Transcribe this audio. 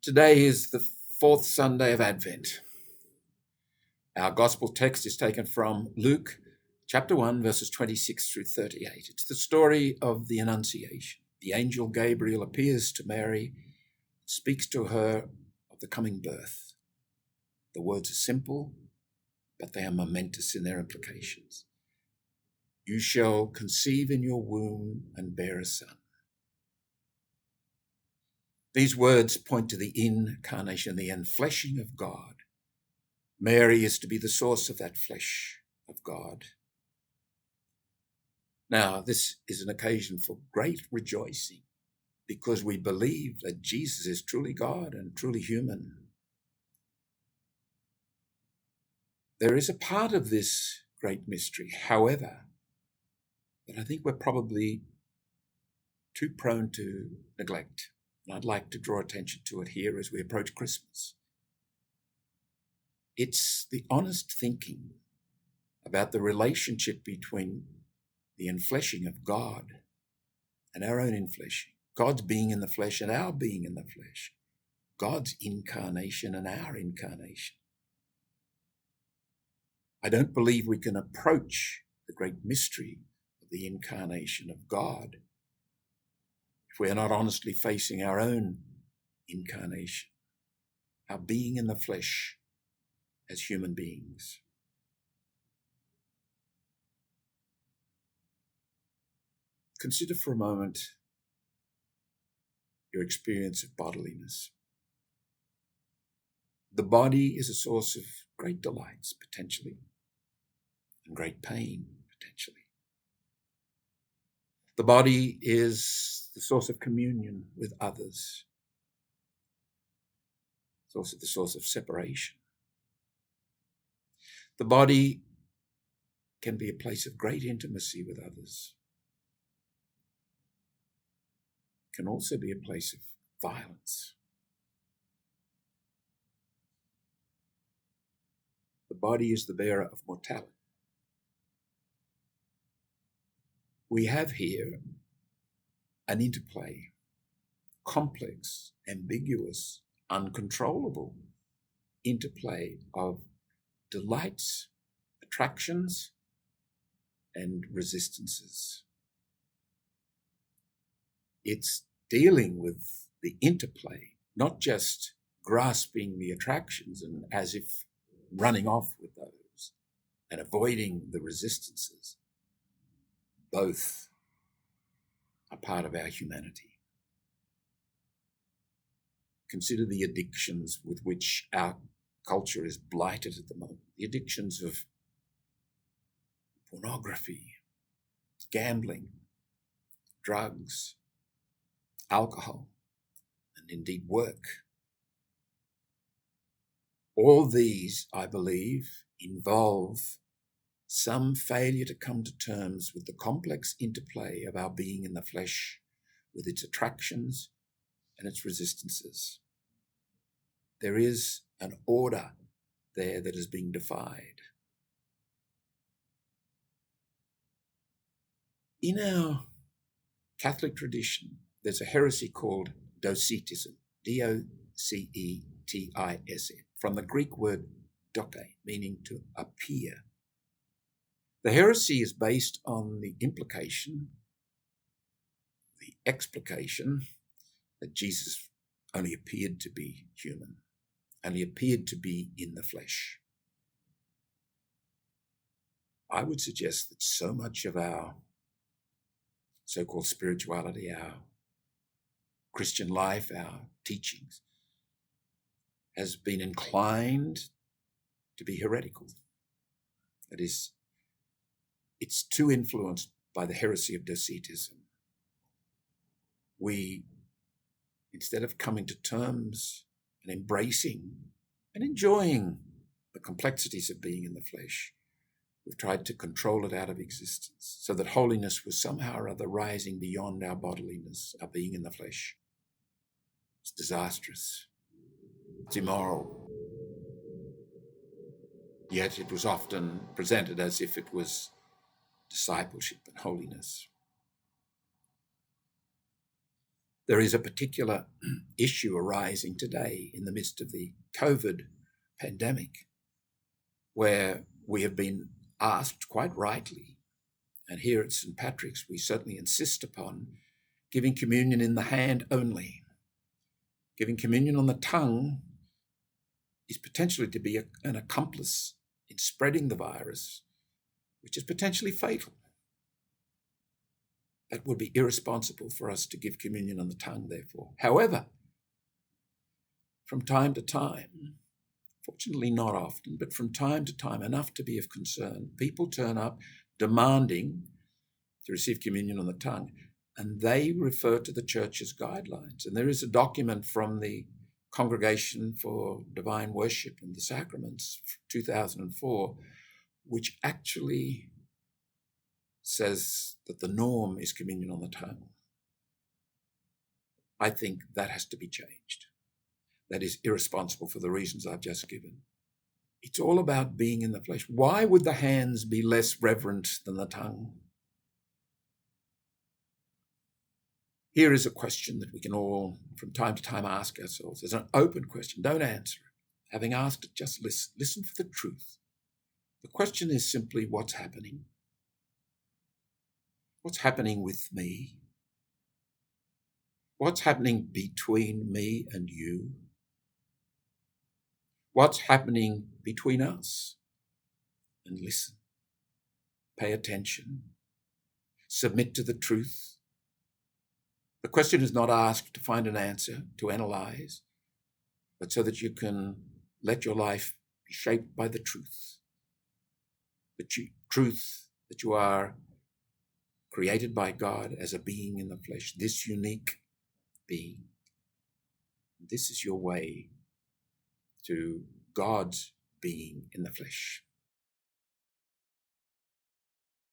Today is the fourth Sunday of Advent. Our gospel text is taken from Luke chapter 1, verses 26 through 38. It's the story of the Annunciation. The angel Gabriel appears to Mary, speaks to her of the coming birth. The words are simple, but they are momentous in their implications. You shall conceive in your womb and bear a son. These words point to the incarnation, the enfleshing of God. Mary is to be the source of that flesh of God. Now, this is an occasion for great rejoicing because we believe that Jesus is truly God and truly human. There is a part of this great mystery, however, that I think we're probably too prone to neglect. And I'd like to draw attention to it here as we approach Christmas. It's the honest thinking about the relationship between the enfleshing of God and our own enfleshing, God's being in the flesh and our being in the flesh, God's incarnation and our incarnation. I don't believe we can approach the great mystery of the incarnation of God if we are not honestly facing our own incarnation, our being in the flesh as human beings. Consider for a moment your experience of bodiliness. The body is a source of great delights, potentially, and great pain, potentially. The body is the source of communion with others. It's also the source of separation. The body can be a place of great intimacy with others. It can also be a place of violence. The body is the bearer of mortality. We have here an interplay, complex, ambiguous, uncontrollable interplay of delights, attractions, and resistances. It's dealing with the interplay, not just grasping the attractions and as if running off with those and avoiding the resistances. Both are part of our humanity. Consider the addictions with which our culture is blighted at the moment. The addictions of pornography, gambling, drugs, alcohol, and indeed work. All these, I believe, involve some failure to come to terms with the complex interplay of our being in the flesh, with its attractions and its resistances. There is an order there that is being defied. In our Catholic tradition, there's a heresy called Docetism, D-O-C-E-T-I-S-M, from the Greek word doke, meaning to appear. The heresy is based on the implication, the explication, that Jesus only appeared to be human, only appeared to be in the flesh. I would suggest that so much of our so-called spirituality, our Christian life, our teachings, has been inclined to be heretical. That is, it's too influenced by the heresy of Docetism. We, instead of coming to terms and embracing and enjoying the complexities of being in the flesh, we've tried to control it out of existence so that holiness was somehow or other rising beyond our bodiliness, our being in the flesh. It's disastrous. It's immoral. Yet it was often presented as if it was discipleship and holiness. There is a particular issue arising today in the midst of the COVID pandemic, where we have been asked quite rightly, and here at St. Patrick's we certainly insist upon giving communion in the hand only. Giving communion on the tongue is potentially to be an accomplice in spreading the virus, which is potentially fatal. That would be irresponsible for us to give communion on the tongue, therefore. However, from time to time, fortunately not often, but from time to time, enough to be of concern, people turn up demanding to receive communion on the tongue, and they refer to the church's guidelines. And there is a document from the Congregation for Divine Worship and the Sacraments, 2004, which actually says that the norm is communion on the tongue. I think that has to be changed. That is irresponsible for the reasons I've just given. It's all about being in the flesh. Why would the hands be less reverent than the tongue? Here is a question that we can all, from time to time, ask ourselves. It's an open question. Don't answer it. Having asked it, just listen. Listen for the truth. The question is simply, what's happening? What's happening with me? What's happening between me and you? What's happening between us? And listen. Pay attention. Submit to the truth. The question is not asked to find an answer, to analyze, but so that you can let your life be shaped by the truth. The truth that you are created by God as a being in the flesh, this unique being. This is your way to God's being in the flesh.